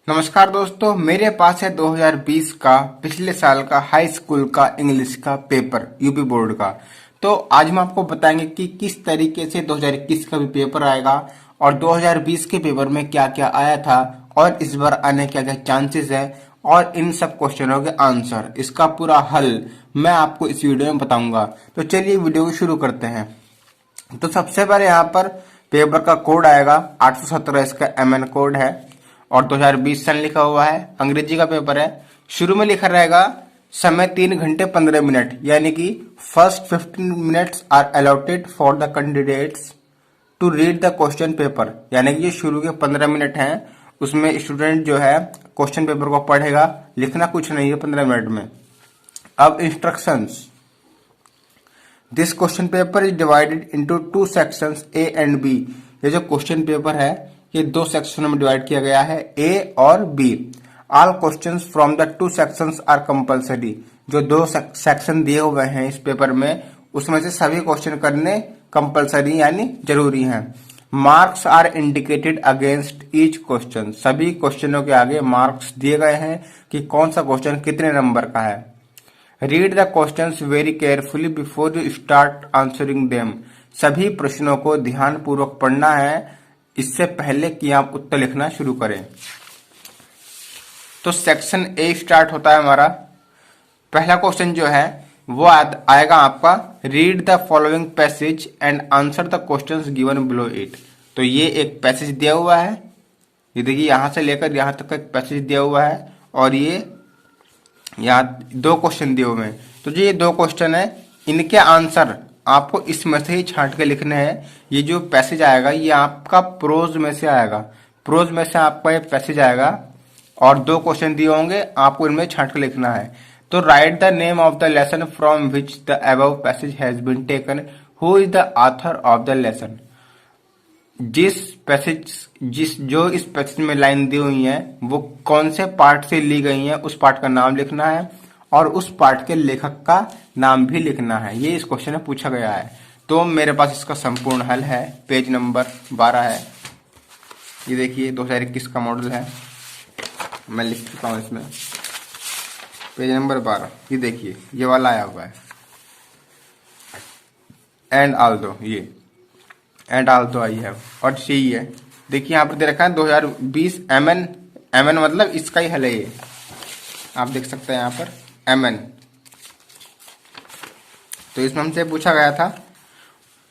नमस्कार दोस्तों, मेरे पास है 2020 का पिछले साल का हाई स्कूल का इंग्लिश का पेपर यूपी बोर्ड का। तो आज हम आपको बताएंगे कि किस तरीके से 2021 का भी पेपर आएगा और 2020 के पेपर में क्या क्या आया था और इस बार आने क्या क्या चांसेस है और इन सब क्वेश्चनों के आंसर, इसका पूरा हल मैं आपको इस वीडियो में बताऊंगा। तो चलिए वीडियो को शुरू करते हैं। तो सबसे पहले यहाँ पर पेपर का कोड आएगा 817, इसका MN कोड है और 2020 सन लिखा हुआ है। अंग्रेजी का पेपर है। शुरू में लिखा रहेगा समय 3 घंटे 15 मिनट, यानी कि first 15 minutes are allotted for the candidates to read the question paper, यानी कि जो शुरू के 15 मिनट हैं उसमें स्टूडेंट जो है क्वेश्चन पेपर को पढ़ेगा। लिखना कुछ नहीं है 15 मिनट में। अब instructions, this question paper is divided into 2 sections A and B। ये जो क्वेश्चन पेपर है ये 2 सेक्शनों में डिवाइड किया गया है, A और B। All questions from the 2 sections are compulsory. जो 2 सेक्शन दिए हुए हैं इस पेपर में उसमें से सभी क्वेश्चन करने कंपलसरी यानी जरूरी हैं। Marks are indicated against each question. सभी क्वेश्चनों के आगे मार्क्स दिए गए हैं कि कौन सा क्वेश्चन कितने नंबर का है। Read the questions very carefully before you start answering them. सभी प्रश्नों को ध्यान पूर्वक पढ़ना है इससे पहले कि आप उत्तर लिखना शुरू करें। तो सेक्शन A स्टार्ट होता है हमारा। पहला क्वेश्चन जो है वो आएगा आपका, read the following passage and answer the questions given below it. तो ये एक पैसेज दिया हुआ है, ये देखिए यहां से लेकर यहां तक का एक पैसेज दिया हुआ है और ये यहाँ 2 क्वेश्चन दिए हुए हैं। तो जो ये 2 क्वेश्चन है इनके आंसर आपको इसमें से ही छांट के लिखने हैं। ये जो पैसेज आएगा ये आपका प्रोज में से आएगा, प्रोज में से आपका ये पैसेज आएगा और 2 क्वेश्चन दिए होंगे, आपको इनमें छांट के लिखना है। तो write the name of the lesson from which the above passage has been taken, who is the author of the lesson. जो इस पैसेज में लाइन दी हुई है वो कौन से पार्ट से ली गई है उस पार्ट का नाम लिखना है और उस पार्ट के लेखक का नाम भी लिखना है। ये इस क्वेश्चन में पूछा गया है। तो मेरे पास इसका संपूर्ण हल है, पेज नंबर 12 है। ये देखिए 2021 का मॉडल है, मैं लिख चुका हूं इसमें पेज नंबर 12। ये देखिए ये वाला आया हुआ है, एंड ऑल्दो, ये एंड ऑल्दो आई है और सी है। देखिए यहाँ पर दे रखा है 2020 MN मतलब इसका ही हल है ये, आप देख सकते हैं यहाँ पर MN। तो इसमें हमसे पूछा गया था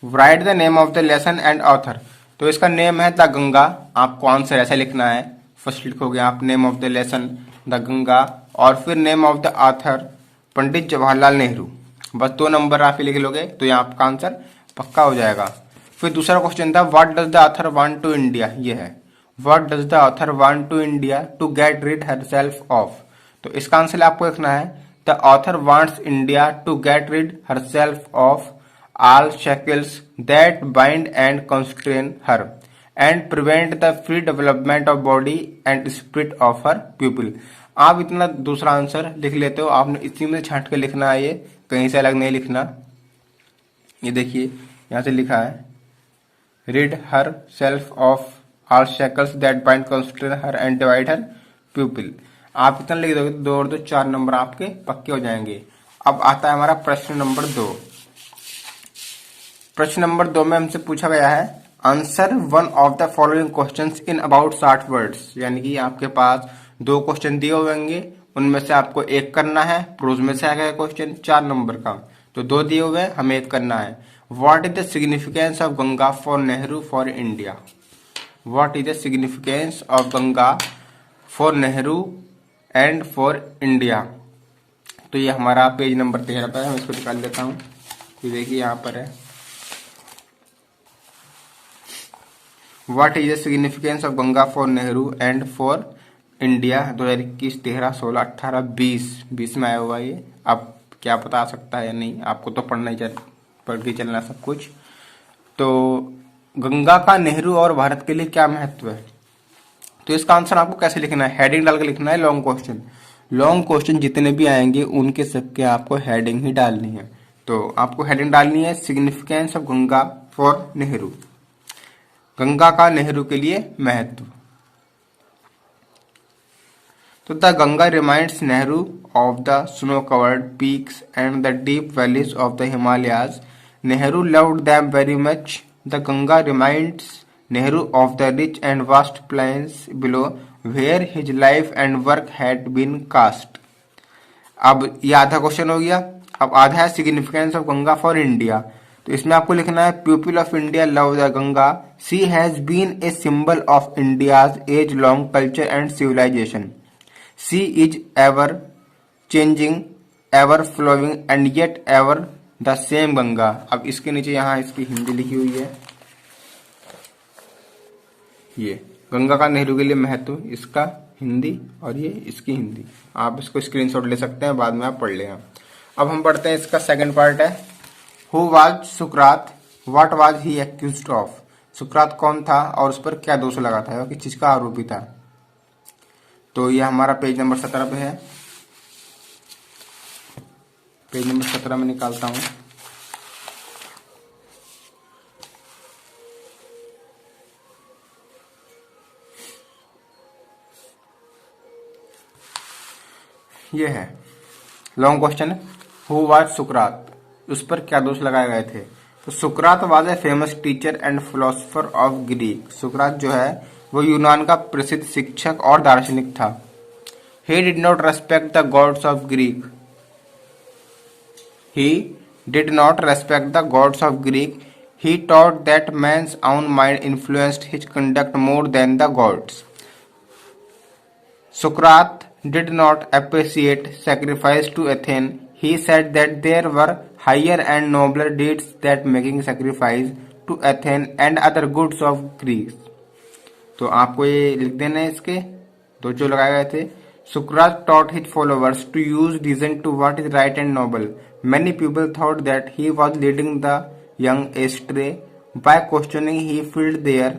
right the name of the lesson and author. तो इसका नेम है द गंगा, आपको आंसर ऐसा लिखना है। फर्स्ट लिखोगे आप name of the lesson the Ganga और फिर name of the author Pandit Jawaharlal Nehru. बस 2 नंबर आप ही लिख लोगे तो यहाँ आपका आंसर पक्का हो जाएगा। फिर दूसरा क्वेश्चन था what does the author want to India. ये है what does the author want to India to get rid herself of. तो इसका आंसर आपको लिखना है the author wants India to get rid herself of all shackles that bind and constrain her and prevent the free development of body and spirit of her people. आप इतना दूसरा answer लिख लेते हो, आपने इसी में छांट के लिखना है, ये कहीं से अलग नहीं लिखना। ये देखिए यहाँ से लिखा है rid herself of all shackles that bind constrain her and divide her pupil। आप इतना लिख दोगे तो 2 और 2 4 नंबर आपके पक्के हो जाएंगे। अब आता है हमारा प्रश्न नंबर 2। प्रश्न नंबर 2 में हमसे पूछा गया है answer 1 of the following questions in about 60 words. यानी कि आपके पास 2 क्वेश्चन दिए होंगे, उनमें से आपको एक करना है। प्रोज में से आएगा क्वेश्चन 4 नंबर का, तो 2 दिए हुए हमें एक करना है। What is the significance of Ganga for Nehru for India? What is the significance of Ganga for Nehru and for India? तो ये हमारा पेज नंबर 13 पर है, मैं इसको निकाल देता हूँ। ये देखिए यहाँ पर है What is the significance of Ganga for Nehru and for India 2021, 13, 16, 18, 20 में आया हुआ ये। अब क्या पता आ सकता है या नहीं, आपको तो पढ़ना ही पढ़ के चलना सब कुछ। तो गंगा का नेहरू और भारत के लिए क्या महत्व है, तो इसका आंसर आपको कैसे लिखना है, हेडिंग डाल के लिखना है। लॉन्ग क्वेश्चन जितने भी आएंगे उनके सबके आपको हेडिंग ही डालनी है। तो आपको हेडिंग डालनी है significance of Ganga for Nehru, Ganga का नेहरू के लिए महत्व। तो the Ganga reminds Nehru of the snow covered peaks and the deep valleys of the Himalayas. Nehru loved them very much. The Ganga reminds Nehru of the rich and vast plains below where his life and work had been cast. अब ये आधा question हो गया. अब आधा है significance of Ganga for India. तो इसमें आपको लिखना है people of India love the Ganga. She has been a symbol of India's age long culture and civilisation. She is ever changing, ever flowing and yet ever the same Ganga. अब इसके नीचे यहाँ इसकी हिंदी लिखी हुई है. ये गंगा का नेहरू के लिए महत्व, इसका हिंदी और ये इसकी हिंदी. आप इसको स्क्रीनशॉट ले सकते हैं, बाद में आप पढ़ लेना. अब हम पढ़ते हैं इसका सेकंड पार्ट है. Who was Sukrat, what was he accused of. सुकरात कौन था और उस पर क्या दोष लगा था, किस चीज का आरोपी था. तो ये हमारा पेज नंबर 17 पे है. पेज नंबर 17 में निकालता हूं. ये है लॉन्ग क्वेश्चन. हु वाज सुकरात, उस पर क्या दोष लगाए गए थे. तो सुकरात was a famous teacher and philosopher of Greek. सुकरात जो है वो यूनान का प्रसिद्ध शिक्षक और दार्शनिक था. He did not respect the gods of Greek. He did not respect the gods of Greek. He taught that man's own mind influenced his conduct more than the gods. Socrates did not appreciate sacrifice to Athens. He said that there were higher and nobler deeds than making sacrifice to Athens and other goods of Greece. तो आपको ये लिख देना है इसके दो जो लगाए गए थे. Socrates taught his followers to use reason to what is right and noble. Many people thought that he was leading the young astray. By questioning, he filled their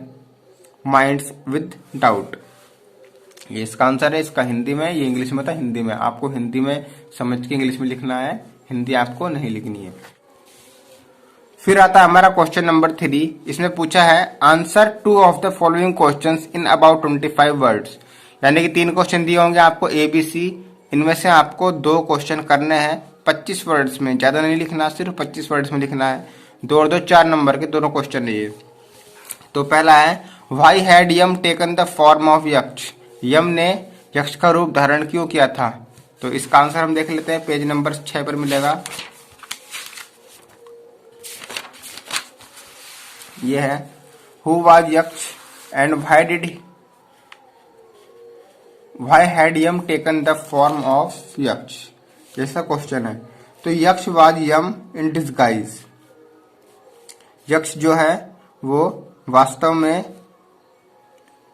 minds with doubt. ये इसका answer है. इसका हिंदी में, ये English में था, हिंदी में आपको हिंदी में समझ के इंग्लिश में लिखना है, हिंदी आपको नहीं लिखनी है. फिर आता है हमारा क्वेश्चन नंबर 3. इसमें पूछा है answer 2 of the following questions in about 25 words. यानी कि 3 क्वेश्चन दिए होंगे आपको ABC. इनमें से आपको 2 क्वेश्चन करने हैं 25 वर्ड्स में. ज्यादा नहीं लिखना, सिर्फ 25 वर्ड्स में लिखना है. 2 और 2 4 नंबर के दोनों क्वेश्चन है ये. तो पहला है why had Yama taken the form of Yaksha. Yama ने यक्ष का रूप धारण क्यों किया था. तो इसका आंसर हम देख लेते हैं. पेज नंबर 6 पर मिलेगा. ये है who was Yaksha and why had Yama taken the form of Yaksha. जैसा क्वेश्चन है. तो यक्ष वाज यम इन डिस्गाइज. यक्ष जो है वो वास्तव में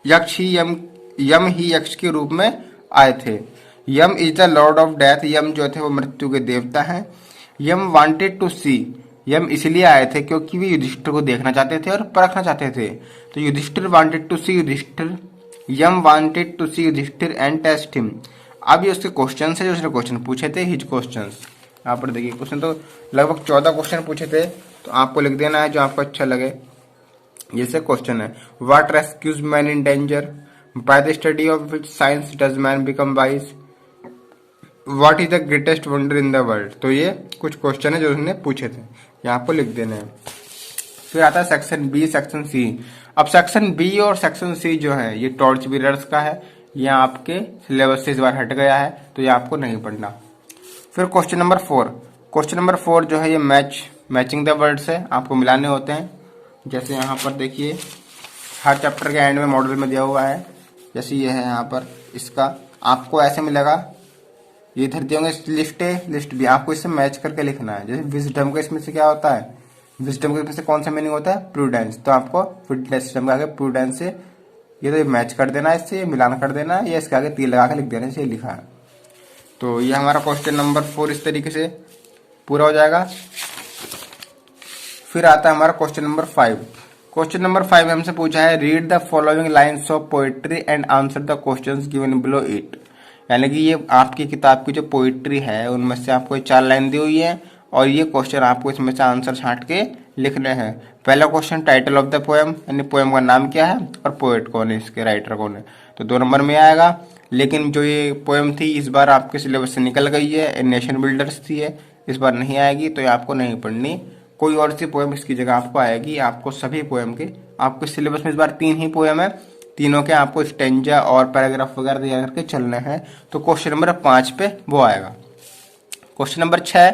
यक्ष ही यम ही यक्ष के रूप में आए थे. Yama is the lord of death. Yama जो थे वो मृत्यु के देवता हैं. यम वांटेड टू सी. यम इसलिए आए थे क्योंकि वे युधिष्ठिर को देखना चाहते थे और परखना चाहते थे. तो Yudhishthira wanted to see Yudhishthira. Yama wanted to see Yudhishthira and test him. अब ये उसके क्वेश्चन है जो उसने क्वेश्चन पूछे थे. हिज क्वेश्चन यहाँ पर देखिए. क्वेश्चन तो लगभग 14 क्वेश्चन पूछे थे. तो आपको लिख देना है जो आपको अच्छा लगे. जैसे क्वेश्चन है what rescues man in danger. By the study of which science does man become wise. What is the greatest wonder in the world. तो ये कुछ क्वेश्चन है जो उसने पूछे थे. यहाँ आपको लिख देना है. फिर आता है सेक्शन B, सेक्शन C. अब सेक्शन B और सेक्शन C जो है ये टॉर्च बीरर्स का है. ये आपके सिलेबस से इस बार हट गया है, तो ये आपको नहीं पढ़ना. फिर क्वेश्चन नंबर 4. क्वेश्चन नंबर 4 जो है ये मैचिंग द वर्ड्स है. आपको मिलाने होते हैं. जैसे यहाँ पर देखिए हर चैप्टर के एंड में मॉडल में दिया हुआ है. जैसे ये है यहाँ पर, इसका आपको ऐसे मिलेगा. ये इधर दिए होंगे लिस्ट A लिस्ट B. आपको इससे मैच करके लिखना है. जैसे विजडम का इसमें से क्या होता है, विजडम के इसमें से कौन सा मीनिंग होता है, प्रूडेंस. तो आपको फिटनेस सिस्टम के आगे प्रूडेंस से ये तो मैच कर देना है, इससे मिलान कर देना है, या इसके आगे तीर लगा के लिख देना है. लिखा है. तो ये हमारा क्वेश्चन नंबर 4 इस तरीके से पूरा हो जाएगा. फिर आता है हमारा क्वेश्चन नंबर 5. क्वेश्चन नंबर 5 में हमसे पूछा है read the following lines of poetry and answer the questions given below it. यानी कि ये आपकी किताब की जो पोएट्री है उनमें से आपको 4 लाइन दी हुई है और ये क्वेश्चन आपको इसमें से आंसर छांट के लिखने हैं. पहला question title of the poem, यानी पोएम का नाम क्या है और पोएट कौन है, इसके राइटर कौन है. तो 2 नंबर में आएगा लेकिन जो ये पोएम थी इस बार आपके सिलेबस से निकल गई है, ए नेशन बिल्डर्स थी है, इस बार नहीं आएगी, तो ये आपको नहीं पढ़नी। कोई और सी पोएम इसकी जगह आपको आएगी। आपको सभी पोएम के, आपके सिलेबस में इस बार 3 ही पोएम है, तीनों के आपको स्टेंजा और पैराग्राफ वगैरह तैयार करके चलने हैं। तो क्वेश्चन नंबर 5 पे वो आएगा। Question number 6,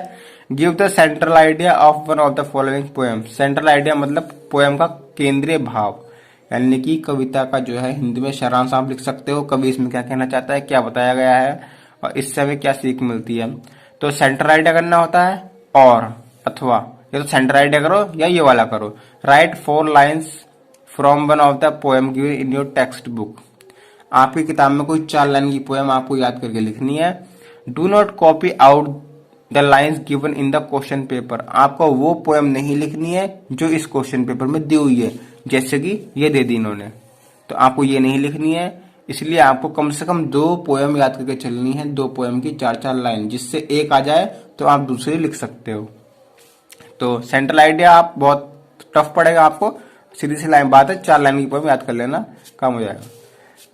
give the central idea of one of the following poem. Central idea मतलब पोएम का केंद्रीय भाव, यानी कि कविता का जो है हिंदी में सारांश आप लिख सकते हो, कवि इसमें क्या कहना चाहता है, क्या बताया गया है और इससे हमें क्या सीख मिलती है। तो सेंट्रल आइडिया करना होता है और अथवा, या तो सेंट्रल आइडिया करो या ये वाला करो। Right 4 lines from one of the poem given in your text book. आपकी किताब में कोई 4 लाइन की पोएम आपको याद करके लिखनी है। Do not copy out the lines given in the question paper. आपको वो पोएम नहीं लिखनी है जो इस क्वेश्चन पेपर में दी हुई है, जैसे कि ये दे दी इन्होंने, तो आपको ये नहीं लिखनी है। इसलिए आपको कम से कम 2 पोएम याद करके चलनी है, 2 पोएम की 4-4 लाइन, जिससे एक आ जाए तो आप दूसरी लिख सकते हो। तो सेंट्रल आइडिया आप बहुत टफ पड़ेगा आपको, सीधी सी लाइन बात है, 4 लाइन की पोएम याद कर लेना, काम हो जाएगा।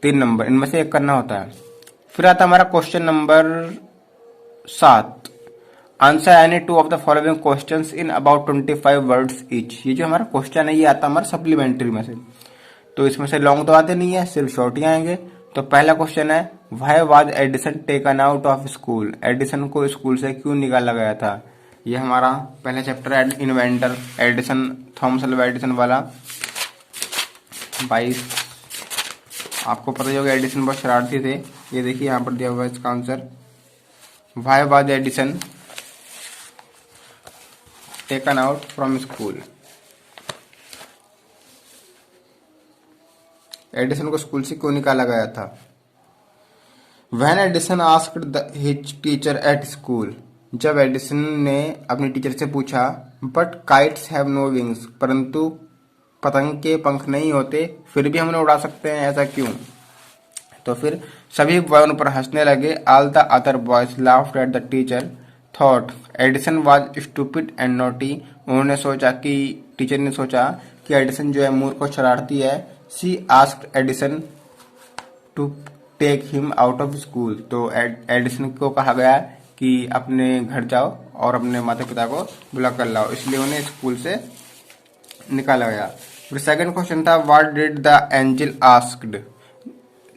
3 नंबर इनमें से एक करना होता है। फिर आता हमारा question number 7, answer any 2 of the following questions in about 25 words each. ये जो हमारा क्वेश्चन है ये आता हमारा सप्लीमेंट्री में से, तो इसमें से लॉन्ग तो आते नहीं है, सिर्फ शॉर्ट ही आएंगे। तो पहला क्वेश्चन है, why was Edison taken out of school. Edison को स्कूल से क्यों निकाला गया था। ये हमारा पहला चैप्टर है, inventor Edison, Thomas Alva Edison वाला 22। आपको पता ही होगा एडिसन बहुत शरारती थे। ये देखिए यहाँ पर दिया हुआ है इसका answer, why was Edison taken out from school. Edison को स्कूल से क्यों निकाला गया था। When Edison asked his teacher at school. जब एडिसन ने अपनी टीचर से पूछा, but kites have no wings. परंतु पतंग के पंख नहीं होते, फिर भी हम उन्हें उड़ा सकते हैं, ऐसा क्यों। तो फिर सभी बॉय उन पर हंसने लगे। All the other boys laughed at the teacher thought Edison was stupid and naughty. उन्होंने सोचा कि, टीचर ने सोचा कि एडिसन जो है मूर्ख और शरारती है। She asked Edison to take him out of school. तो एडिसन को कहा गया कि अपने घर जाओ और अपने माता पिता को बुला कर लाओ, इसलिए उन्हें स्कूल से निकाला गया। फिर सेकंड क्वेश्चन था, what did the angel asked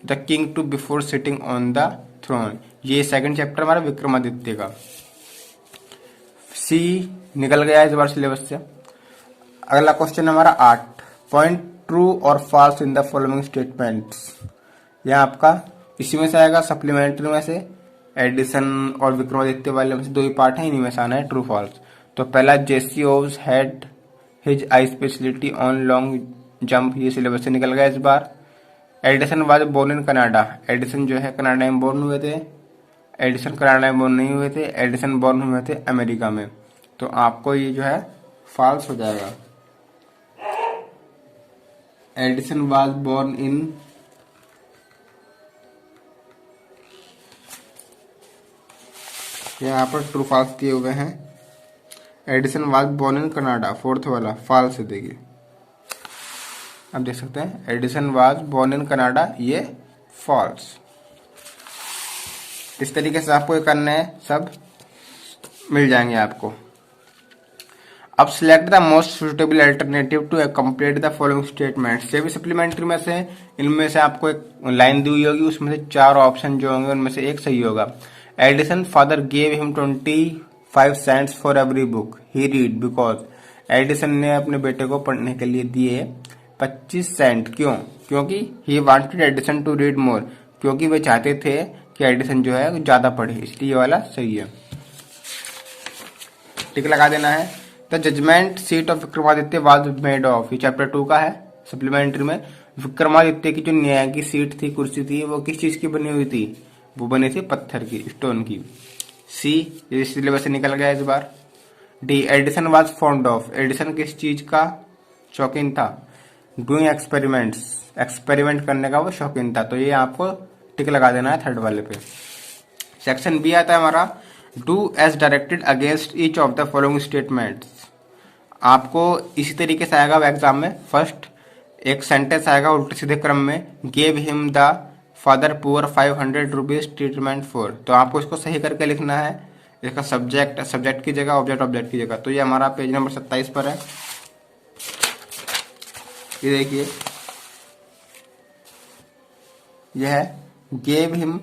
the king to before sitting on the throne. ये सेकंड चैप्टर हमारा विक्रमादित्य का। सी निकल गया इस बार सिलेबस से। अगला क्वेश्चन हमारा 8, पॉइंट ट्रू और falls in the following statements. यह आपका इसी में से आएगा, सप्लीमेंट्री में से। एडिसन और विक्रमादित्य वाले में से 2 ही पार्ट है, इन्हीं में से आना है ट्रू फॉल्स। तो पहला, Jesse Owens had his eye speciality on long jump. ये सिलेबस से निकल गया इस बार। Edison was born in Canada. Edison जो है कनाडा में बोर्न हुए थे। एडिसन कनाडा में बोर्न नहीं हुए थे, एडिसन बोर्न हुए थे अमेरिका में। तो आपको ये जो है फॉल्स हो जाएगा। एडिसन वाज बोर्न इन, यहाँ पर ट्रू फॉल्स दिए हुए हैं। Edison was born in Canada, fourth वाला फॉल्स देगी। आप देख सकते हैं Edison was born in Canada, ये फॉल्स। इस तरीके से आपको ये करना है, सब मिल जाएंगे आपको। अब select the most suitable alternative to complete the following statements. ये भी सप्लीमेंट्री में से, इनमें से आपको एक लाइन दी हुई होगी, उसमें से 4 ऑप्शन जो होंगे उनमें से एक सही होगा। Edison father gave him 25 cents for every book he read because. Edison ने अपने बेटे को पढ़ने के लिए दिए 25 सेंट, क्यों। क्योंकि he wanted Edison to read more, क्योंकि वे चाहते थे कि एडिसन जो है ज्यादा पढ़े, इसलिए ये वाला सही है। टिक लगा देना है। The judgement seat of Vikramaditya was made of. ये चैप्टर 2 का है सप्लीमेंट्री में। विक्रमादित्य की जो न्याय की सीट थी, कुर्सी थी, वो किस चीज की बनी हुई थी। वो बनी थी पत्थर की, स्टोन की। सी ये सिलेबस से निकल गया इस बार। D Edison was fond of. Edison किस चीज का शौकीन था। डूइंग एक्सपेरिमेंट्स, एक्सपेरिमेंट करने का वो शौकीन था। तो ये आपको टिक लगा देना है थर्ड वाले पे। सेक्शन बी आता है हमारा, do as directed against each of the following statements. आपको इसी तरीके से आएगा एग्जाम में। फर्स्ट एक सेंटेंस आएगा उल्टे सीधे क्रम में, gave him the father poor 500 rupees treatment for. तो आपको इसको सही करके लिखना है, इसका सब्जेक्ट की जगह, ऑब्जेक्ट की जगह। तो ये हमारा पेज नंबर 27 पर है। ये देखिए, यह है gave him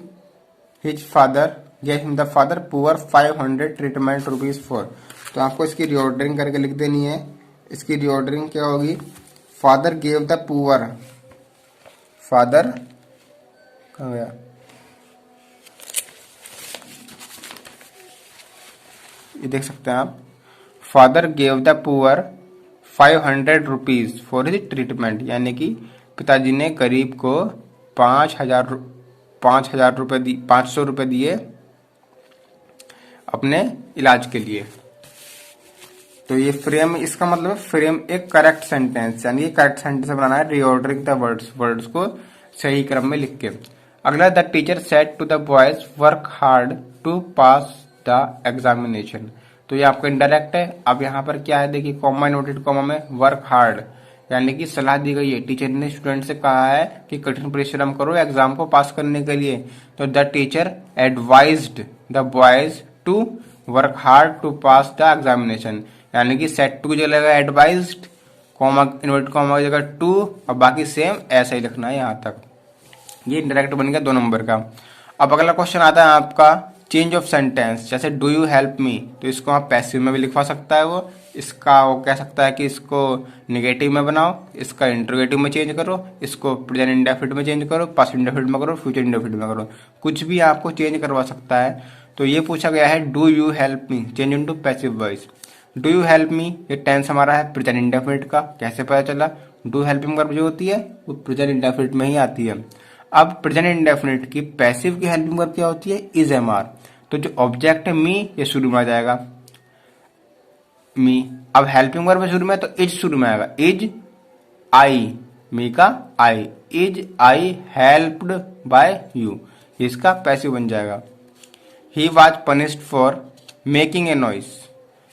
the father poor 500 treatment rupees for. तो आपको इसकी रीऑर्डरिंग करके लिख देनी है। इसकी रीऑर्डरिंग क्या होगी? Father gave the poor, father कहाँ गया, ये देख सकते हैं आप, father gave the poor 500 rupees for his treatment, यानी कि पिताजी ने गरीब को 5,000 रुपये 500 रुपये दिए अपने इलाज के लिए। तो ये फ्रेम, इसका मतलब फ्रेम एक करेक्ट सेंटेंस, यानी करेक्ट सेंटेंस बनाना है रीऑर्डरिंग द वर्ड्स को सही क्रम में लिख के। अगला, the teacher said to the boys work hard to pass the examination. तो ये आपका इनडायरेक्ट है। अब यहाँ पर क्या है, देखिए कॉमा इनवर्टेड कॉमा में वर्क हार्ड, यानी कि सलाह दी गई है, टीचर ने स्टूडेंट से कहा है कि कठिन परिश्रम करो एग्जाम को पास करने के लिए। तो the teacher advised the boys to work hard to pass the examination, यानी कि सेट टू की जगह एडवाइज्ड, कॉमा इनवर्टेड कॉमा की जगह टू, और बाकी सेम ऐसा ही लिखना है यहाँ तक। ये डायरेक्ट बन गया 2 नंबर का। अब अगला क्वेश्चन आता है आपका चेंज ऑफ सेंटेंस। जैसे डू यू हेल्प मी, तो इसको आप पैसिव में भी लिखवा सकता है वो कह सकता है कि इसको निगेटिव में बनाओ, इसका इंटरोगेटिव में चेंज करो, इसको प्रेजेंट इंडेफिनिट में चेंज करो, पास्ट इंडेफिनिट में करो, फ्यूचर इंडेफिनिट में करो, कुछ भी आपको चेंज करवा सकता है। तो ये पूछा गया है do you help me, change into passive voice. Do you help me, ये टेंस हमारा है प्रेजेंट इंडेफिनिट का, कैसे पता चला? डू हेल्पिंग वर्ब जो होती है वो प्रेजेंट इंडेफिनिट में ही आती है। अब प्रेजेंट इंडेफिनिट की पैसिव की हेल्पिंग वर्ब क्या होती है? Is am are. तो जो ऑब्जेक्ट है मी, ये शुरू में आ जाएगा मी। अब हेल्पिंग वर्ब शुरू में है तो इज शुरू में आएगा, इज आई, मी का I, is I helped by you, इसका पैसिव बन जाएगा। He was punished for making a noise,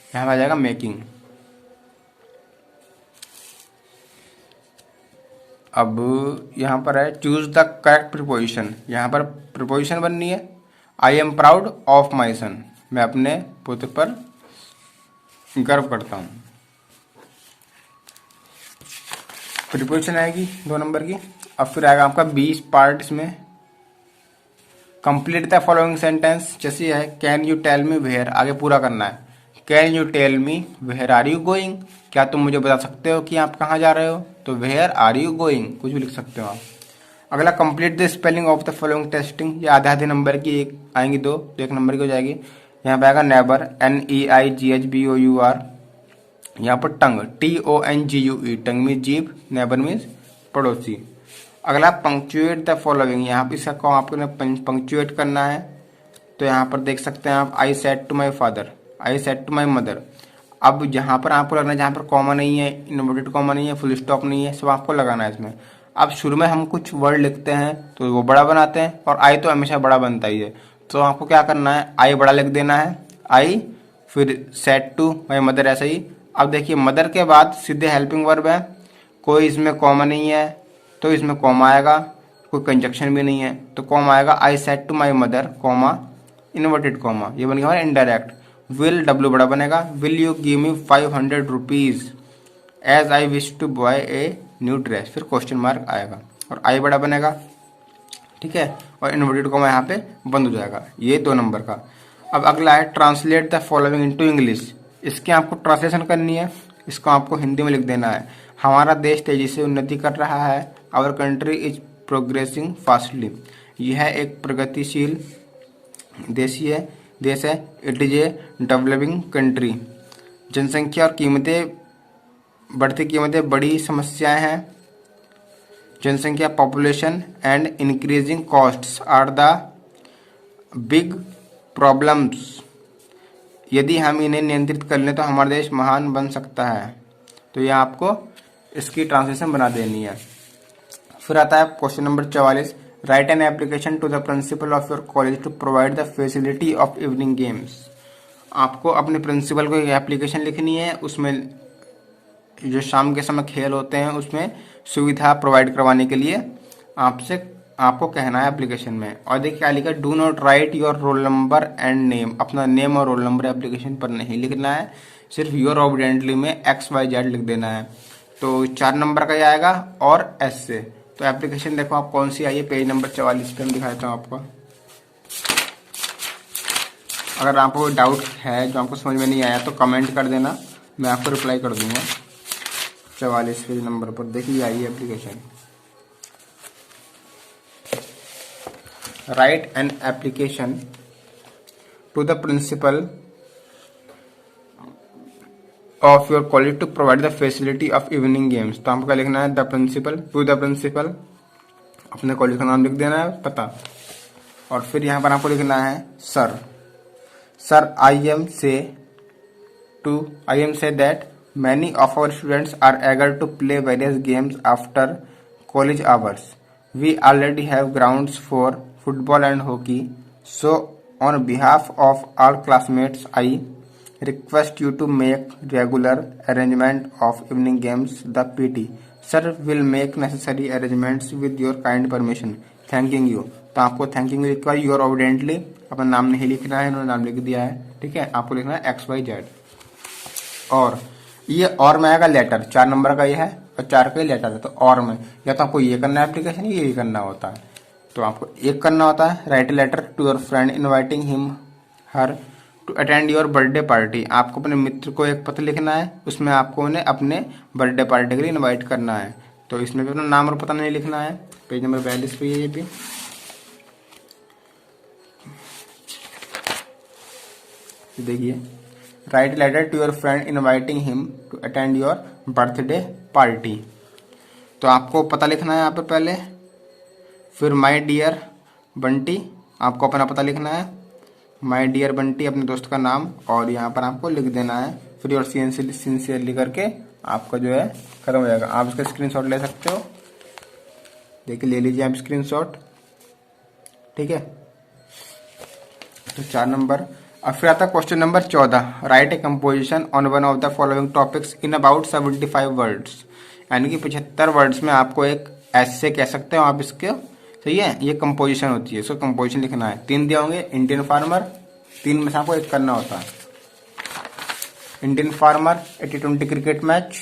यहां आ जाएगा मेकिंग। अब यहां पर है चूज द करेक्ट प्रीपोजिशन, यहां पर प्रीपोजिशन बननी है I am proud of my son, मैं अपने पुत्र पर गर्व करता हूं। प्रीपोजिशन आएगी 2 नंबर की। अब फिर आएगा आपका 20 पार्ट इसमें। कंप्लीट द फॉलोइंग सेंटेंस, जैसे है can you tell me where, आगे पूरा करना है। Can you tell me where are you going, क्या तुम मुझे बता सकते हो कि आप कहाँ जा रहे हो? तो वेयर आर यू गोइंग, कुछ भी लिख सकते हो आप। अगला complete the spelling of the following testing, ये आधे नंबर की एक आएंगी 2, तो 1 नंबर की हो जाएगी। यहाँ पे आएगा नेबर, NEIGHBOUR। यहाँ पर टंग, TONGUE, टंग मीन्स जीभ, नेबर मीन्स पड़ोसी। अगला पंक्चुएट द फॉलोइंग, यहाँ पे इसका काम आपको पंक्चुएट करना है। तो यहाँ पर देख सकते हैं आप, I said to my father, I said to my mother. अब जहाँ पर आपको लगना है, जहाँ पर कॉमा नहीं है, इन्वर्टेड कॉमा नहीं है, फुल स्टॉप नहीं है, सब आपको लगाना है इसमें। अब शुरू में हम कुछ वर्ड लिखते हैं तो वो बड़ा बनाते हैं, और आई तो हमेशा बड़ा बनता ही है। तो आपको क्या करना है, आई बड़ा लिख देना है, आई, फिर सेड टू माई मदर, ऐसा ही। अब देखिए मदर के बाद सीधे हेल्पिंग वर्ब है, कोई इसमें कॉमा नहीं है तो इसमें कॉमा आएगा, कोई कंजक्शन भी नहीं है तो कॉमा आएगा। I said to my mother comma inverted comma, ये बन गया हमारा इनडायरेक्ट। विल, डब्ल्यू बड़ा बनेगा, will you give me 500 rupees as I wish to buy a new dress, फिर क्वेश्चन मार्क आएगा और आई बड़ा बनेगा, ठीक है, और इन्वर्टेड कॉमा यहाँ पे बंद हो जाएगा। ये 2 नंबर का। अब अगला है translate the following into English, इसके आपको ट्रांसलेशन करनी है, इसको आपको हिंदी में लिख देना है। हमारा देश तेजी से उन्नति कर रहा है, our country is progressing fastly, यह एक प्रगतिशील देश है, it is a developing country. जनसंख्या और बढ़ती कीमतें बड़ी समस्याएं हैं। जनसंख्या, population and increasing costs are the big problems, यदि हम इन्हें नियंत्रित कर लें तो हमारा देश महान बन सकता है। तो ये आपको इसकी ट्रांसलेशन बना देनी है। फिर आता है question number 44, write an application to the principal of your college to provide the facility of evening games. आपको अपने प्रिंसिपल को एक एप्लीकेशन लिखनी है, उसमें जो शाम के समय खेल होते हैं उसमें सुविधा प्रोवाइड करवाने के लिए आपसे आपको कहना है एप्लीकेशन में। और देखिए क्या लिखा, do not right your roll number and name, अपना नेम और रोल नंबर एप्लीकेशन पर नहीं लिखना है, सिर्फ योर ऑब्विडेंटली में XYZ लिख देना है। तो 4 नंबर का ही आएगा और एस से। तो एप्लीकेशन देखो आप कौन सी आई है, पेज नंबर 44 पे मैं दिखाता हूँ आपको। अगर आपको डाउट है जो आपको समझ में नहीं आया तो कमेंट कर देना, मैं आपको रिप्लाई कर दूंगा। 44 पेज नंबर पर देखिए आई है application. Write an application to the principal of your college to provide the facility of evening games. तो आपको क्या लिखना है, the principal, to the principal, अपने कॉलेज का नाम लिख देना है, पता, और फिर यहाँ पर आपको लिखना है sir. Sir, I am say that many of our students are eager to play various games after college hours. We already have grounds for football and hockey, so on behalf of all classmates I request you to make regular arrangement of evening games. The PT sir will make necessary arrangements with your kind permission. Thanking you। तो आपको thanking लिख कर your ऑब्विडेंटली अपना नाम नहीं लिखना है, इन्होंने नाम लिख दिया है, ठीक है। आपको लिखना है XYZ। और ये और में आएगा लेटर, 4 नंबर का ये है और 4 का ही लेटर है। तो और में या तो आपको ये करना है एप्लीकेशन, ये करना होता है। तो आपको एक करना होता है, write letter to your friend inviting him her to attend your birthday party. आपको अपने मित्र को एक पत्र लिखना है, उसमें आपको उन्हें अपने बर्थडे पार्टी के लिए इनवाइट करना है। तो इसमें भी अपना नाम और पता नहीं लिखना है। पेज नंबर 42 पे ये भी देखिए, write letter to your friend inviting him to attend your birthday party. तो आपको पता लिखना है यहाँ पे पहले, फिर माय डियर बंटी, आपको अपना पता लिखना है, माय डियर बंटी अपने दोस्त का नाम, और यहाँ पर आपको लिख देना है, फिर और सिंसियरली करके आपका जो है खत्म हो जाएगा। आप इसका स्क्रीनशॉट ले सकते हो, देखिए ले लीजिए आप स्क्रीनशॉट, ठीक है। तो 4 नंबर। अब फिर आता है question number 14, right A composition on one of the following topics in about 75 words. यानी कि 75 वर्ड्स में आपको एक ऐसे कह सकते हो आप इसके, सही है। ये कंपोजिशन होती है, इसको कंपोजिशन लिखना है। 3 दिए होंगे, इंडियन फार्मर, 3 में से आपको एक करना होता है। इंडियन फार्मर, 80-20 क्रिकेट मैच,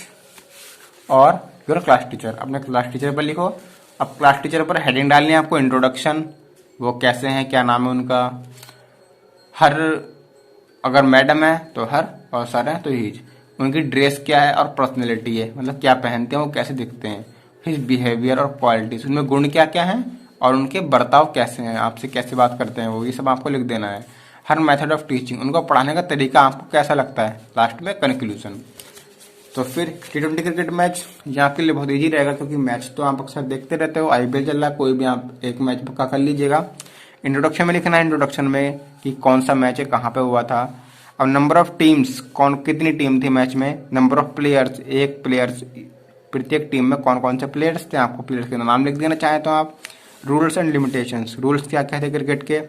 और योर क्लास टीचर, अपने क्लास टीचर पर लिखो। अब क्लास टीचर पर हेडिंग डालनी है आपको, इंट्रोडक्शन, वो कैसे हैं, क्या नाम है उनका, हर, अगर मैडम है तो हर, और सर है तो हीज, उनकी ड्रेस क्या है और पर्सनैलिटी है, मतलब क्या पहनते हैं, वो कैसे दिखते हैं, हिज बिहेवियर और क्वालिटीज, उनमें गुण क्या क्या हैं और उनके बर्ताव कैसे हैं, आपसे कैसे बात करते हैं वो, ये सब आपको लिख देना है। हर मेथड ऑफ टीचिंग, उनको पढ़ाने का तरीका आपको कैसा लगता है, लास्ट में कंक्लूजन। तो फिर T20 क्रिकेट मैच यहाँ के लिए बहुत इजी रहेगा, क्योंकि मैच तो आप अक्सर देखते रहते हो, IPL चल रहा है, कोई भी आप एक मैच पक्का कर लीजिएगा। इंट्रोडक्शन में लिखना है, इंट्रोडक्शन में कि कौन सा मैच है, कहाँ पे हुआ था। अब नंबर ऑफ टीम्स, कितनी टीम थी मैच में। नंबर ऑफ प्लेयर्स, एक प्लेयर्स, प्रत्येक टीम में कौन कौन से प्लेयर्स थे, आपको प्लेयर्स के नाम लिख देना चाहे तो आप। रूल्स एंड लिमिटेशंस, रूल्स क्या क्या थे क्रिकेट के।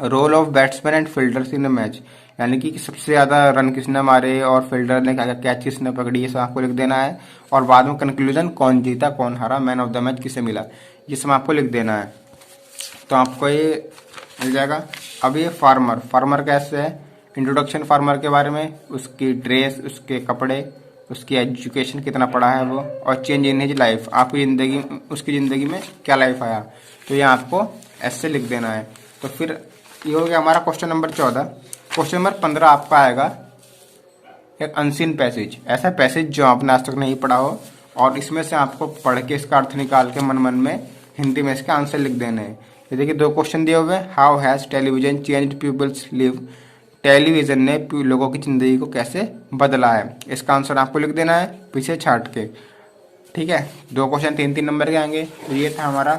Role of batsman and fielders in a match, यानी कि सबसे ज्यादा रन किसने मारे और फील्डर ने क्या कैच किसने पकड़ी, ये सब आपको लिख देना है। और बाद में कंक्लूजन, कौन जीता कौन हारा, मैन ऑफ द मैच किसे मिला, ये सब आपको लिख देना है। तो आपको ये मिल जाएगा। अब ये फार्मर कैसे है, इंट्रोडक्शन फार्मर के बारे में, उसकी ड्रेस, उसके कपड़े, उसकी एजुकेशन कितना पढ़ा है वो, और चेंज इन हिज लाइफ, आपकी जिंदगी, उसकी जिंदगी में क्या लाइफ आया, तो ये आपको ऐसे लिख देना है। तो फिर ये हो गया हमारा क्वेश्चन नंबर 14। क्वेश्चन नंबर 15 आपका आएगा एक अनसीन पैसेज, ऐसा पैसेज जो आपने आज तक नहीं पढ़ा हो, और इसमें से आपको पढ़ के इसका अर्थ निकाल के मन मन में हिंदी में इसका आंसर लिख देना है। ये देखिए 2 क्वेश्चन दिए हुए, how has television changed people's live, television ने लोगों की जिंदगी को कैसे बदला है, इसका आंसर आपको लिख देना है पीछे छाट के, ठीक है। 2 क्वेश्चन 3-3 नंबर के आएंगे। तो ये था हमारा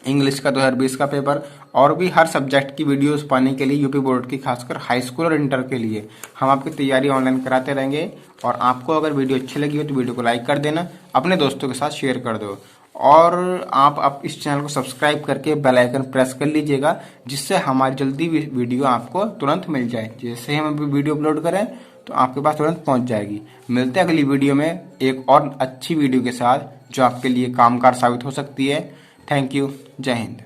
इंग्लिश का 2020 का पेपर। और भी हर सब्जेक्ट की वीडियोस पाने के लिए यूपी बोर्ड की, खासकर हाई स्कूल और इंटर के लिए हम आपकी तैयारी ऑनलाइन कराते रहेंगे। और आपको अगर वीडियो अच्छी लगी हो तो वीडियो को लाइक कर देना, अपने दोस्तों के साथ शेयर कर दो, और आप इस चैनल को सब्सक्राइब करके बेल आइकन प्रेस कर लीजिएगा, जिससे हमारी जल्दी वीडियो आपको तुरंत मिल जाए। जैसे हम वीडियो अपलोड करें तो आपके पास तुरंत पहुंच जाएगी। मिलते हैं अगली वीडियो में एक और अच्छी वीडियो के साथ, जो आपके लिए कामगार साबित हो सकती है। Thank you. जय हिंद।